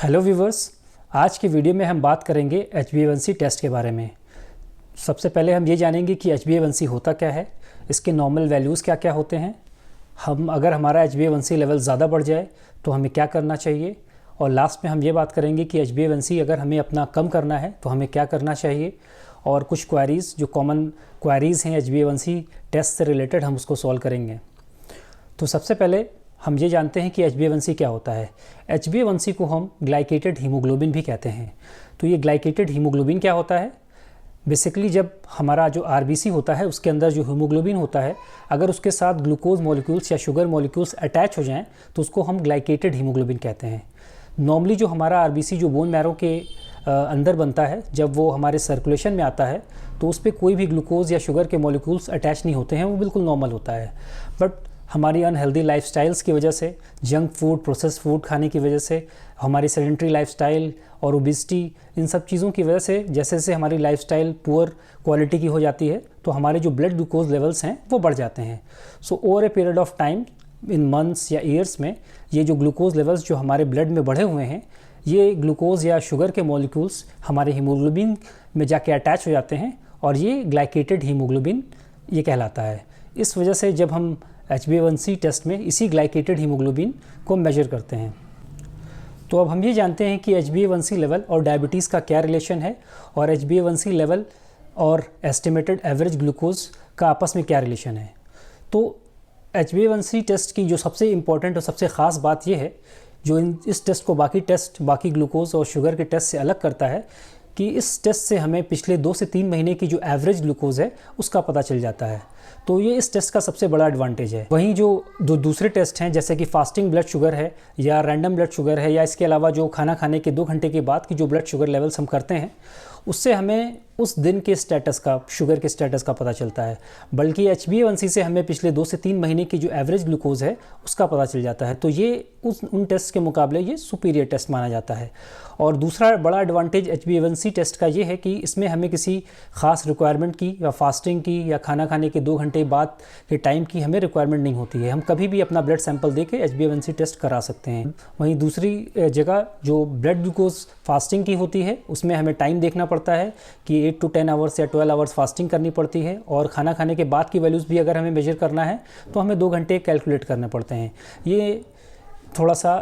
Hello viewers, आज की video में हम बात करेंगे HbA1c टेस्ट के बारे में। सबसे पहले हम ये जानेंगे कि HbA1c होता क्या है, इसके नॉर्मल वैल्यूज़ क्या क्या होते हैं, अगर हमारा HbA1c लेवल ज़्यादा बढ़ जाए तो हमें क्या करना चाहिए, और लास्ट में हम ये बात करेंगे कि HbA1c अगर हमें अपना कम करना है तो हमें क्या करना चाहिए, और कुछ क्वेरीज़ जो कॉमन क्वेरीज़ हैं HbA1c टेस्ट से रिलेटेड हम उसको सॉल्व करेंगे। तो सबसे पहले हम ये जानते हैं कि HbA1c क्या होता है। HbA1c को हम ग्लाइकेटेड हीमोग्लोबिन भी कहते हैं। तो ये ग्लाइकेटेड हीमोग्लोबिन क्या होता है? बेसिकली जब हमारा जो RBC होता है उसके अंदर जो हीमोग्लोबिन होता है, अगर उसके साथ ग्लूकोज मॉलिक्यूल्स या शुगर मॉलिक्यूल्स अटैच हो जाएं तो उसको हम ग्लाइकेटेड हीमोग्लोबिन कहते हैं। नॉर्मली जो हमारा RBC जो बोन मैरो के अंदर बनता है, जब वो हमारे सर्कुलेशन में आता है तो उस पर कोई भी ग्लूकोज या शुगर के मॉलिक्यूल्स अटैच नहीं होते हैं, वो बिल्कुल नॉर्मल होता है। बट हमारी अनहेल्दी लाइफस्टाइल्स की वजह से, जंक फूड, प्रोसेस फूड खाने की वजह से, हमारी सेडेंट्री लाइफस्टाइल और ओबेसिटी, इन सब चीज़ों की वजह से जैसे जैसे हमारी लाइफस्टाइल पुअर क्वालिटी की हो जाती है तो हमारे जो ब्लड ग्लूकोज लेवल्स हैं वो बढ़ जाते हैं। So over a period of time, in months या ईयर्स में, ये जो ग्लूकोज लेवल्स जो हमारे ब्लड में बढ़े हुए हैं, ये ग्लूकोज या शुगर के मॉलिक्यूल्स हमारे हीमोग्लोबिन में जाके अटैच हो जाते हैं और ये ग्लाइकेटेड हीमोग्लोबिन ये कहलाता है। इस वजह से जब हम HbA1c टेस्ट में इसी ग्लाइकेटेड हीमोग्लोबिन को मेजर करते हैं। तो अब हम ये जानते हैं कि HbA1c लेवल और डायबिटीज़ का क्या रिलेशन है, और HbA1c लेवल और एस्टिमेटेड एवरेज ग्लूकोज का आपस में क्या रिलेशन है। तो HbA1c टेस्ट की जो सबसे इम्पॉर्टेंट और सबसे ख़ास बात यह है, जो इस टेस्ट को बाकी ग्लूकोज और शुगर के टेस्ट से अलग करता है, कि इस टेस्ट से हमें पिछले 2 से 3 महीने की जो एवरेज ग्लूकोज है उसका पता चल जाता है। तो ये इस टेस्ट का सबसे बड़ा एडवांटेज है। वहीं जो दूसरे टेस्ट हैं, जैसे कि फास्टिंग ब्लड शुगर है या रैंडम ब्लड शुगर है, या इसके अलावा जो खाना खाने के 2 घंटे के बाद की जो ब्लड शुगर लेवल्स हम करते हैं, उससे हमें उस दिन के स्टेटस का, शुगर के स्टेटस का पता चलता है। बल्कि HbA1c से हमें पिछले 2 से 3 महीने की जो एवरेज ग्लूकोज है उसका पता चल जाता है। तो ये उन टेस्ट के मुकाबले ये सुपीरियर टेस्ट माना जाता है। और दूसरा बड़ा एडवांटेज HbA1c टेस्ट का ये है कि इसमें हमें किसी ख़ास रिक्वायरमेंट की या फास्टिंग की या खाना खाने के 2 घंटे बाद के टाइम की हमें रिक्वायरमेंट नहीं होती है। हम कभी भी अपना ब्लड सैंपल दे के HbA1c टेस्ट करा सकते हैं। वहीं दूसरी जगह जो ब्लड ग्लूकोज फास्टिंग की होती है उसमें हमें टाइम देखना पड़ता है कि 8 to 10 आवर्स या 12 आवर्स फास्टिंग करनी पड़ती है, और खाना खाने के बाद की वैल्यूज़ भी अगर हमें मेजर करना है तो हमें 2 घंटे कैलकुलेट करने पड़ते हैं। ये थोड़ा सा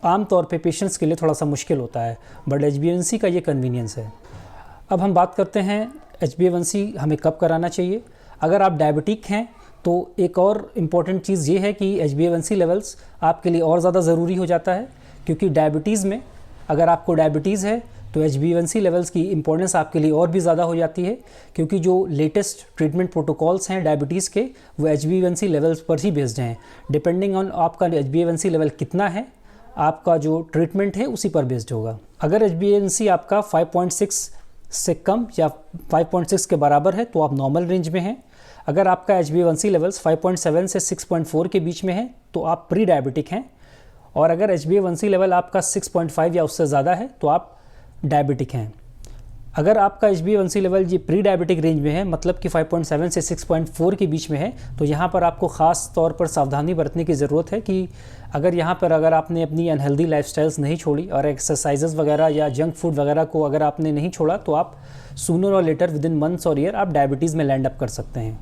आम तौर पे पेशेंट्स के लिए थोड़ा सा मुश्किल होता है, बट HbA1c का ये कन्वीनियंस है। अब हम बात करते हैं HbA1c हमें कब कराना चाहिए। अगर आप डायबिटिक हैं तो एक और इम्पॉर्टेंट चीज़ ये है कि HbA1c लेवल्स आपके लिए और ज़्यादा ज़रूरी हो जाता है, क्योंकि डायबिटीज़ में, अगर आपको डायबिटीज़ है तो HbA1c लेवल्स की इंपॉर्टेंस आपके लिए और भी ज़्यादा हो जाती है, क्योंकि जो लेटेस्ट ट्रीटमेंट प्रोटोकॉल्स हैं डायबिटीज़ के, वो HbA1c लेवल्स पर ही बेस्ड हैं। डिपेंडिंग ऑन आपका HbA1c लेवल कितना है, आपका जो ट्रीटमेंट है उसी पर बेस्ड होगा। अगर HbA1c आपका 5.6 से कम या 5.6 के बराबर है तो आप नॉर्मल रेंज में हैं। अगर आपका HbA1c लेवल्स 5.7 से 6.4 के बीच में है तो आप प्री डायबिटिक हैं, और अगर HbA1c लेवल आपका 6.5 या उससे ज़्यादा है तो आप डायबिटिक हैं। अगर आपका HbA1c लेवल ये प्री डायबिटिक रेंज में है, मतलब कि 5.7 से 6.4 के बीच में है, तो यहाँ पर आपको ख़ास तौर पर सावधानी बरतने की ज़रूरत है कि अगर आपने अपनी अनहेल्दी लाइफस्टाइल्स नहीं छोड़ी और एक्सरसाइजेस वगैरह या जंक फूड वगैरह को अगर आपने नहीं छोड़ा, तो आप सूनर और लेटर विद इन मंथ्स और ईयर आप डायबिटीज़ में लैंड अप कर सकते हैं।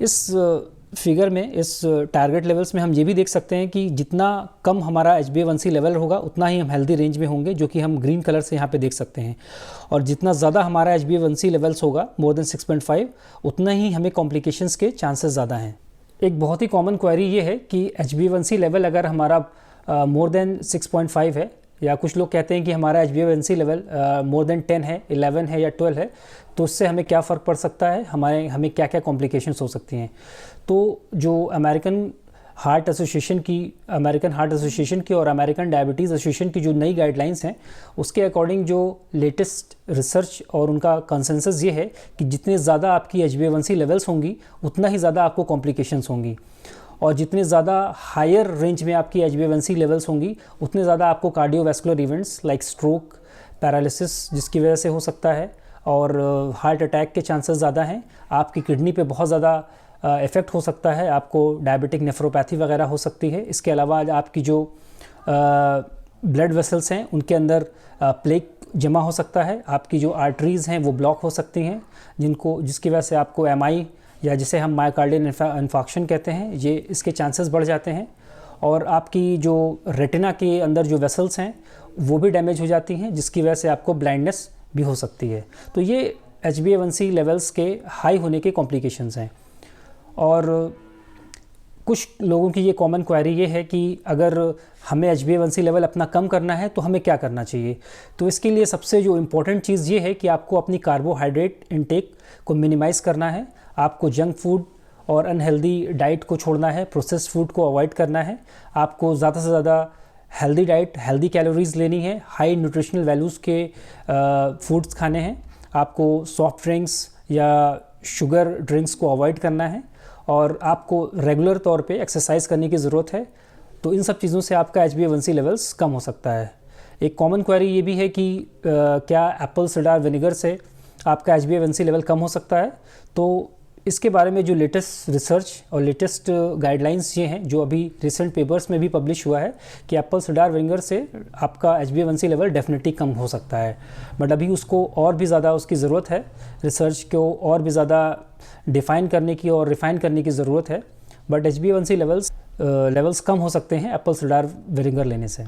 इस फिगर में, इस टारगेट लेवल्स में हम ये भी देख सकते हैं कि जितना कम हमारा HbA1c लेवल होगा उतना ही हम हेल्दी रेंज में होंगे, जो कि हम ग्रीन कलर से यहाँ पे देख सकते हैं। और जितना ज़्यादा हमारा HbA1c लेवल्स होगा, मोर देन 6.5, उतना ही हमें कॉम्प्लिकेशंस के चांसेस ज़्यादा हैं। एक बहुत ही कॉमन क्वेरी ये है कि HbA1c लेवल अगर हमारा मोर देन 6.5 है, या कुछ लोग कहते हैं कि हमारा HbA1c लेवल मोर देन 10 है, 11 है या 12 है, तो उससे हमें क्या फ़र्क पड़ सकता है, हमें क्या क्या कॉम्प्लिकेशंस हो सकती हैं। तो जो अमेरिकन हार्ट एसोसिएशन की और अमेरिकन डायबिटीज़ एसोसिएशन की जो नई गाइडलाइंस हैं, उसके अकॉर्डिंग जो लेटेस्ट रिसर्च और उनका कंसेंसस ये है कि जितने ज़्यादा आपकी HbA1c लेवल्स होंगी उतना ही ज़्यादा आपको कॉम्प्लिकेशंस होंगी, और जितने ज़्यादा हायर रेंज में आपकी HbA1c लेवल्स होंगी उतने ज़्यादा आपको cardiovascular events like stroke, paralysis जिसकी वजह से हो सकता है, और हार्ट अटैक के चांसेस ज़्यादा हैं। आपकी किडनी पे बहुत ज़्यादा इफ़ेक्ट हो सकता है, आपको डायबिटिक नेफ्रोपैथी वगैरह हो सकती है। इसके अलावा आपकी जो ब्लड वेसल्स हैं उनके अंदर प्लेक जमा हो सकता है, आपकी जो आर्टरीज़ हैं वो ब्लॉक हो सकती हैं, जिसकी वजह से आपको एमआई या जिसे हम मायोकार्डियल इन्फार्क्शन कहते हैं, ये इसके चांसेस बढ़ जाते हैं। और आपकी जो रेटिना के अंदर जो वेसल्स हैं वो भी डैमेज हो जाती हैं, जिसकी वजह से आपको ब्लाइंडनेस भी हो सकती है। तो ये HbA1c लेवल्स के हाई होने के कॉम्प्लिकेशंस हैं। और कुछ लोगों की ये कॉमन क्वेरी ये है कि अगर हमें HbA1c लेवल अपना कम करना है तो हमें क्या करना चाहिए। तो इसके लिए सबसे जो इम्पोर्टेंट चीज़ ये है कि आपको अपनी कार्बोहाइड्रेट इनटेक को मिनिमाइज़ करना है, आपको जंक फूड और अनहेल्दी डाइट को छोड़ना है, प्रोसेस्ड फूड को अवॉइड करना है, आपको ज़्यादा से ज़्यादा हेल्दी डाइट, हेल्दी कैलोरीज़ लेनी है, हाई न्यूट्रिशनल वैल्यूज़ के फूड्स खाने हैं, आपको सॉफ्ट ड्रिंक्स या शुगर ड्रिंक्स को अवॉइड करना है, और आपको रेगुलर तौर पे एक्सरसाइज करने की ज़रूरत है। तो इन सब चीज़ों से आपका HbA1c लेवल्स कम हो सकता है। एक कॉमन क्वेरी ये भी है कि क्या एप्पल साइडर विनेगर से आपका HbA1c लेवल कम हो सकता है। तो इसके बारे में जो लेटेस्ट रिसर्च और लेटेस्ट गाइडलाइंस ये हैं, जो अभी रिसेंट पेपर्स में भी पब्लिश हुआ है कि एप्पल साइडर विनेगर से आपका HbA1c लेवल डेफिनेटली कम हो सकता है। बट अभी उसको और भी ज़्यादा उसकी ज़रूरत है, रिसर्च को और भी ज़्यादा डिफ़ाइन करने की और रिफ़ाइन करने की ज़रूरत है। बट HbA1c लेवल्स कम हो सकते हैं एप्पल साइडर विनेगर लेने से।